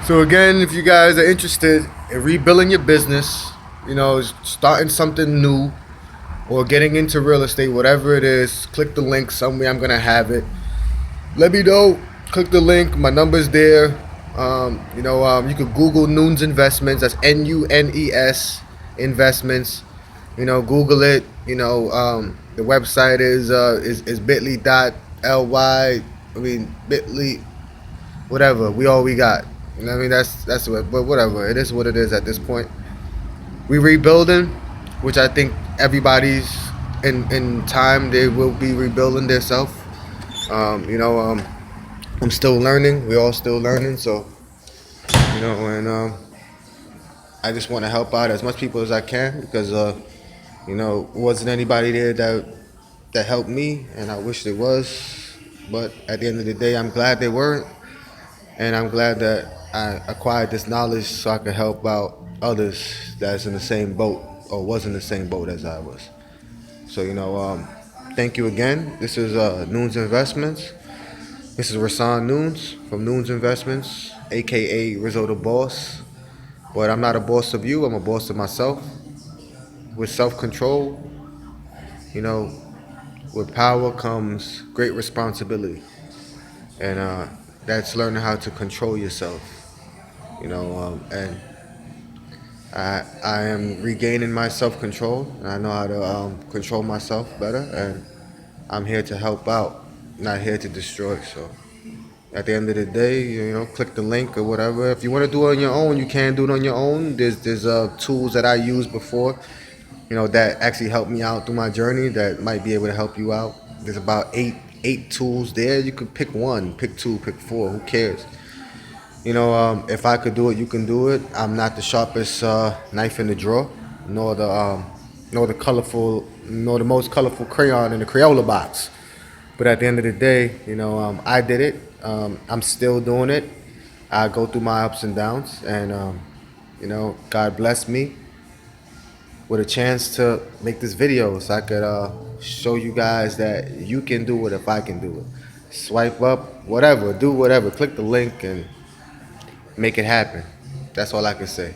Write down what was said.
So again, if you guys are interested in rebuilding your business, starting something new or getting into real estate, whatever it is, click the link somewhere. I'm gonna have it. Let me know. Click the link. My number's there. You could Google Nunes Investments. That's Nunes Investments. Google it. The website is bit.ly. I mean bit.ly, whatever. We all we got. I mean that's what. But whatever. It is what it is at this point. We rebuilding, which I think everybody's in time they will be rebuilding their self. Um, you know, um, I'm still learning. We all still learning. So and I just want to help out as much people as I can because wasn't anybody there that helped me, and I wish there was. But at the end of the day, I'm glad they weren't, and I'm glad that I acquired this knowledge so I could help out others that's in the same boat or was in the same boat as I was. So thank you again. This is Nunes Investments. This is Rasan Nunes from Nunes Investments, aka RiZZO the Boss. But I'm not a boss of you. I'm a boss of myself. With self-control, you know, with power comes great responsibility, and that's learning how to control yourself. And I am regaining my self-control, and I know how to control myself better. And I'm here to help out, not here to destroy. So at the end of the day, click the link or whatever. If you want to do it on your own, you can do it on your own. There's tools that I used before, that actually helped me out through my journey that might be able to help you out. There's about eight tools there. You could pick one, pick two, pick four. Who cares? If I could do it, you can do it. I'm not the sharpest knife in the drawer, nor the colorful, nor the most colorful crayon in the Crayola box. But at the end of the day, I did it. I'm still doing it. I go through my ups and downs, and God bless me with a chance to make this video so I could show you guys that you can do it if I can do it. Swipe up, whatever, do whatever. Click the link and make it happen. That's all I can say.